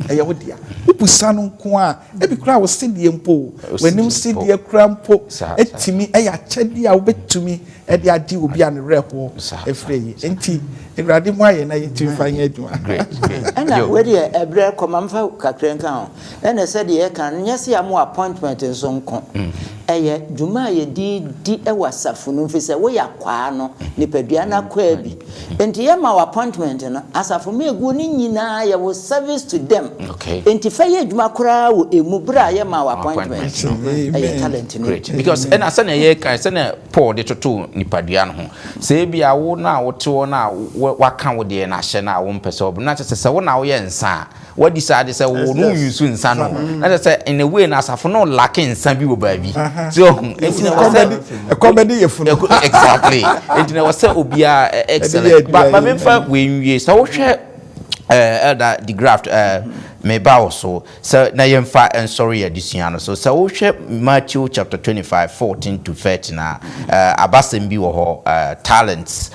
Eye wo dia. Upusa no nko a e bi kura wo se die mpo. Wenim se die kura mpo. Etimi eya kyede a wo betumi e de ade obi an reho efrey. Enti Awurade mu aye na yetimi fa nya adwuma. Great. Ana we dey ebre komamfa kakrenka ho. Na said ye can yes ya mo appointment nso nko eye dwuma ye di e wasafo no mfi se wo ya kwa no nipadua na kwa bi enti ye ma appointment no asafo me egu ni nyina ye wo service to them enti fa ye dwuma kora wo emu bra ye ma appointment eye talent no because and asa na ye kan se na Paul de toto nipadua no ho se bia wo na wo te wo na waka wo de na hye na wo mpese obu na se wo na wo ye nsa what decide say wo no use nsa no na say in a way na asafo no lacking nsa bi wo ba bi So comedy exactly. It was obia excellent. But me fa we so elder the graft me ba so na yemfa and sorry addition so wo hwe Matthew chapter 25 14 to 30 na abasem bi wo ho talents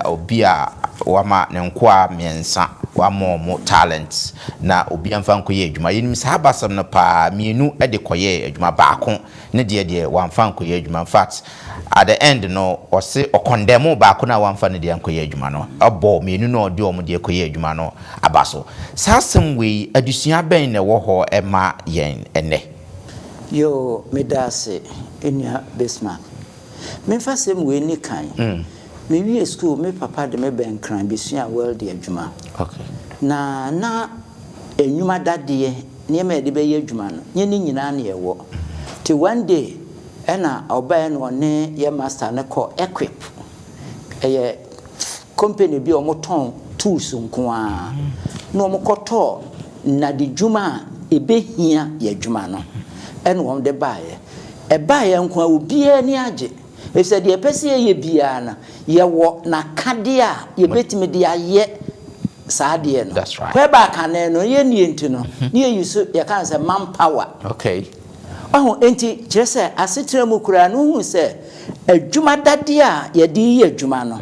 obia wama ne nkoa miensa wamo talents na obia mfa nkoye adwuma yenim sa abasem no pa mienu de koye adwuma baako ne de wamfa nkoye adwuma. In fact at the end no o se o condemn baako na wamfa ne de nkoye adwuma no abo mienu no de omo de koye adwuma no abaso sasem we adusua ben na wo ho ema yen ene yo medase enya besma me fa sem we ni kan me wi school me papa de me ben kran besua world de adwuma okay na enwuma dade ne me de be ye adwuma no nye ni nyina na ye wo ti one day ena oba no ne ye master ne call equip eye company bi o moton tools nko a no mokoto na de dwuma ebehia ye dwuma no ene won de baaye e baaye nko a obi ani age e se de pese ye bia na ye wo na kade a ye betimi de aye saade no kwe ba kane no ye nie nti no ne ye use ye kan se manpower okay oh enti kyerese asetre mu kura no hu se adwuma dade a ye di ye adwuma no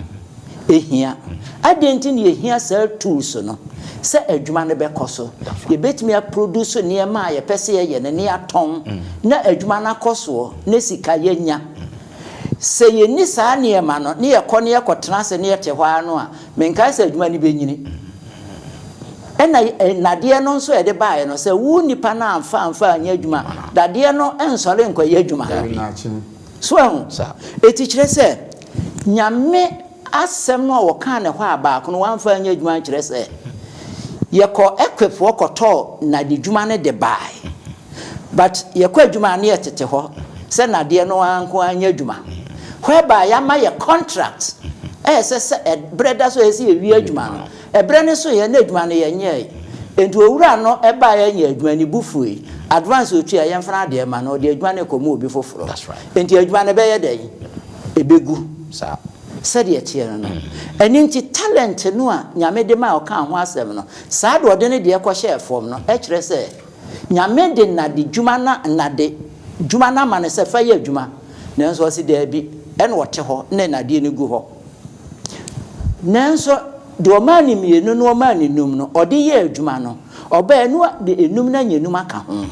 ehia adenti ne ehia sel tools no se adwuma ne be koso ye betimi a produce ne ma ye pese ye ne aton na adwuma na koso ne sika ye nya se ye ni sa ne ma no ne ye kɔ ne ye kɔtena se ne ye te hwa no a menka se adwuma ne be nyini ena nade no nso ye de baaye no se wu nipa na amfa anya adwuma dade no ensɔre nkɔ ye adwuma so ehun eti kyerɛ se nyame asem no wo kan ne hɔ abaako no wamfa anya adwuma kyerɛ se ye kɔ equip wo kɔtɔ na de dwuma ne de bae but ye kɔ adwuma ne ye tete hɔ se na de no anko anya adwuma whereby ya ma ye contract se brother so esi ye wi adwuma no ebre ne so ye na adwuma no ye nye enti owura no eba ya nya adwuma ni bufui advance otu ya yemfa de ma no de adwuma ne komo obi foforo enti adwuma ne be ye den ebegu sa said ye tie no eni nti talent no a nyame de ma o kan ho asem no saa de ode ne de ekɔ hye form no e kire se nyame de na de dwuma na de dwuma na ma ne se fa ye dwuma nanso o si da bi ene wote ho ne na de ne gu ho nanso de o ma ni mienu no o ma ni num no ode ye dwuma no oba enu de enum na nyanum aka ho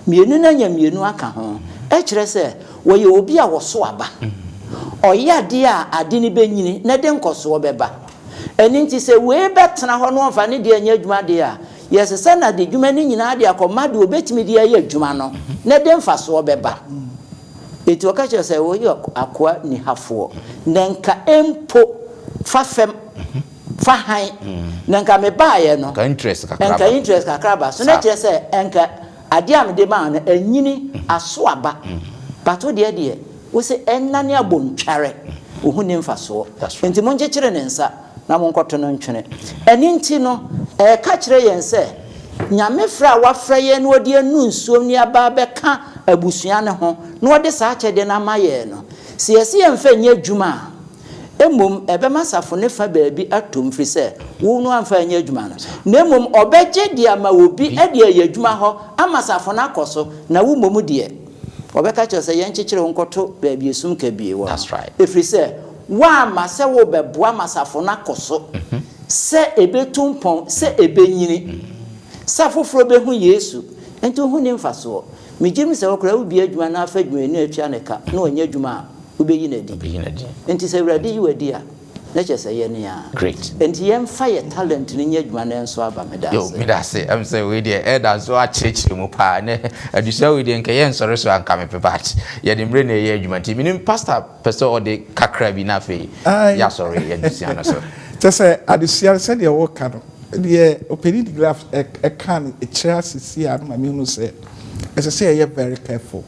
mienu na nyamienu aka ho e kire se wo ye obi a wo so aba oya de a ade ni benyini na de nkoso beba eni nti se we betena ho no mfa ne de anya adwuma de a yes se na de dwuma ni nyina de akoma de obetimi de aye adwuma no na de mfa so beba eti okache se wo ye akwa ni hafo na nka empo fa fem fa han na nka me baaye no ka interest kakra ba so na kire se enka ade am de ma na anyini aso aba bato de we say enane abontware ohuni mfaso enti monje kire ne nsa na monkoto no ntwene eni nti no ka kire yen se nyame fra wafra ye no odi anu nsuom ni aba beka abusua ne ho no odi sa kyede na maye no se yesi yemfa nya dwuma emom ebe masafo ne fa baabi atom firi se wo no amfa nya dwuma no na emom obeje dia ma obi e dia ya dwuma ho amasafo na akoso na wo mom die obeka cho se yenkyekere nkoto baabi esum ka bie wo that's right efri se wa ma se wo beboa masafo na koso se ebetumpon se ebenyini safoforo behu Yesu ento hu ni mfaso mejim se wokra wo bi adwuma na afa adwuma ni atwa ne ka na onya adwuma obeyi na di enti se wrade yi wadi a na chese ye ne ya great enti yem fa ye talent ni nya adwuma na enso aba medase yo medase am say we dey elder so a church mu pa ne adusa we dey nka ye nsore so anka me pepat ye dey mre na ye adwuma ti minim pastor person or dey kakra bi na fe ya sorry ye adusa na so chese adusa se dey wo ka no dey openi the graph e kan e kira sisi anu ma me hu say as I say you very careful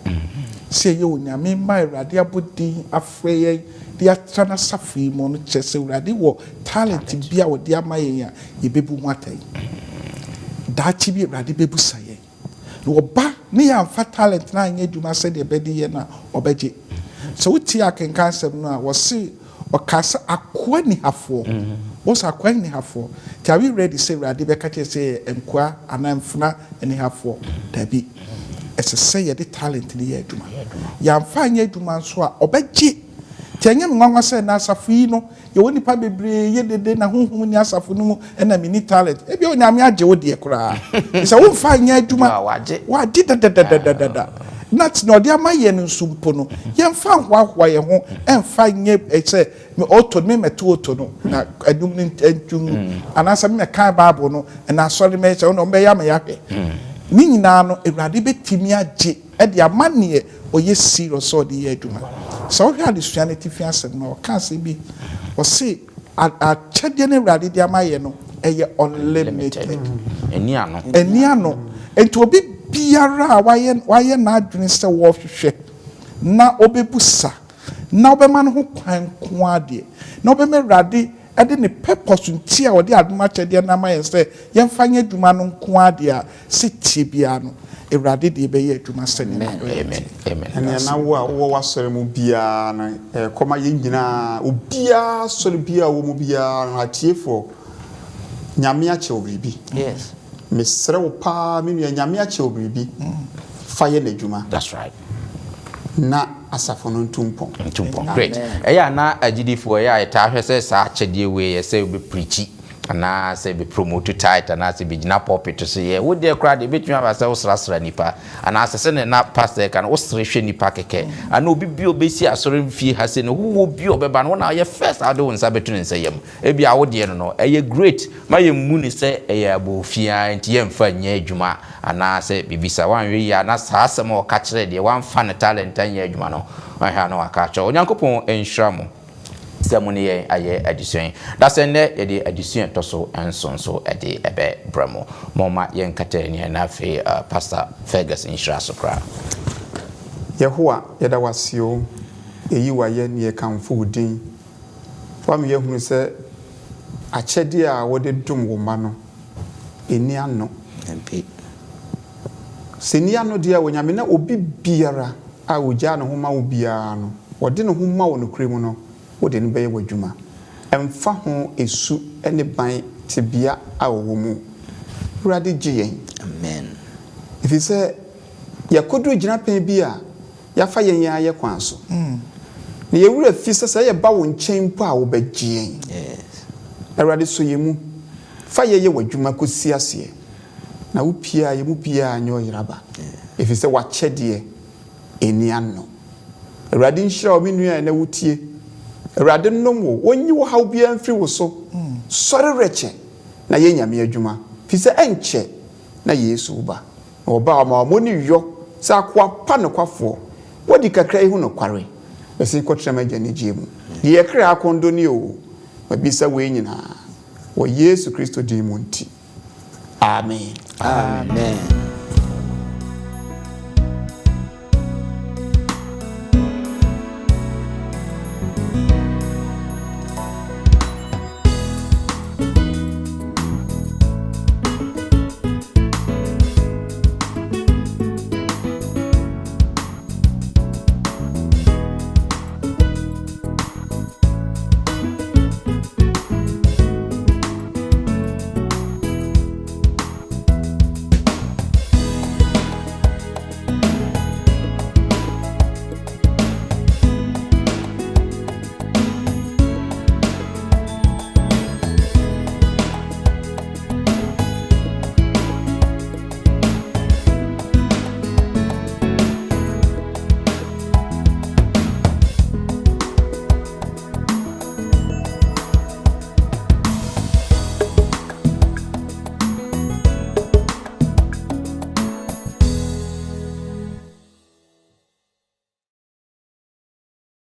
say you nyame mai rade abodi afreye dia trana safi mo no chese rade wo talent bia wo dia maye ya ye bebu watai da chi bi rade bebu saye no ba ne ya fa talent na anya adwuma sɛ de bɛdi ye na obɛgye so wuti akenkan sɛm no a wɔse ɔkasa akoa ni hafo wɔs akoa ni hafo ti are we ready say rade bɛka kyɛ sɛ enkoa anamfuna ni hafo dabi ɛsɛ sɛ yɛ de talent ne yɛ adwuma ya mfa anya adwuma nso a obɛgye ti anya nwanwa sɛ na asafo yi no ye woni pa bebre ye dede na honhom ni asafo no mu na mini talent e bi onyame agye wo de kora sɛ wo mfa anya adwuma wagye dadadadada not no dia ma ye nsumpo no ye mfa hwa ye ho emfa nye sɛ me auto me meto auto no na adum ni entwum anasa me kan bible no na asɔre me sɛ no me ya me ya hwɛ ni nyina no ewurade betimi agye e dia ma ne oyɛ serious so de ye adwuma so hwa de suanity fi asɛm no ka sɛ bi o se a kyɛdeɛ ne ewurade dia ma ye no ɛyɛ unlimited eni ano enti obi biara waye na adwene sɛ wɔhwehwɛ na obebusa na obema no ho kwan ko ade na obema ewurade ɛde ne purpose nti a ɔde adoma kyɛdeɛ na ma yɛ sɛ yɛmfa nya adwuma no nko ade a sɛ tie bia no ewurade de bɛyɛ adwuma sɛ ne amen ɛne na wo wasɔre mu bia na kɔma yɛ nyina obia sɔre bia wo mu bia no atiefo nyame akyɛ obribi yes mesrɛ wo pa me nua nyame akyɛ obribi fa yɛ n'adwuma that's right na asafo no ntumpɔn great ɛyɛ na agidifo ɛyɛ ɛta hwɛ sɛ saa kyɛdeɛ we yɛ sɛ be preachi ana sɛ be promote tight ana sɛ be gina pulpit so yɛ wo de kra de betumi aba sɛ wo srasra nipa ana sɛ ne na pastor kan wo sre hwɛ nipa kɛkɛ ana obi bi obesi asɔre mfie ha sɛ no wo bi obeba no na yɛ first ade wo nsa betu ne nsa yam ebi a wo de no ɛyɛ great ma yɛ mu ni sɛ ɛyɛ abofia nti yɛ mfa nya adwuma ana sɛ bibisa wanwe ya na saa asɛm o ka kyerɛ de wanfa ne talent anya adwuma no ɔhɛ no aka kyerɛ onyankopɔn enhira mo sɛmune yɛ ayɛ adisuen da sɛ nnɛ yɛde adisuen tɔ so nsonso ɛde ɛbɛ brɛmo mɔma yɛn kata ne na afei pastor Fergus nhyira so kra Yehowa yɛda wasio eyi wayɛ ne yɛkamfo wodin fa me yɛhunu sɛ akyɛde a wɔde dom wo ma no eni ano mp senia no dia wonyame na obi biara a ogya ne ho ma wo biara no wɔde ne ho ma wo no kremu no wode ne bɛyɛ wadwuma emfa ho esu ene ban tebia a wo mu urade gye yɛn amen ifi sɛ yakodu gyina pen bi a yafa yɛn ya yɛ kwan so ne yewura fi sɛ yɛ ba wo nkyɛn po a wo bɛgye yɛn yes urade so yɛ mu fa yɛ wadwuma kosi aseɛ na wo pia yɛ mu pia anyo yiraba ifi sɛ wakyɛdeɛ eni ano urade nhyira o menua na wotie urade nom wo onyi wo haw bia mfiri wo so sɔre reche na yɛ nyame adwuma fi sɛ enche na Yesu ba na oba ma mo ni yo sɛ akwa pa no kwafo wodi kakra ihu no kware bɛsi kɔtrama agya ne gye mu de yɛ kra akondo ni o babisa we nyina wo Yesu Kristo di mu nti amen amen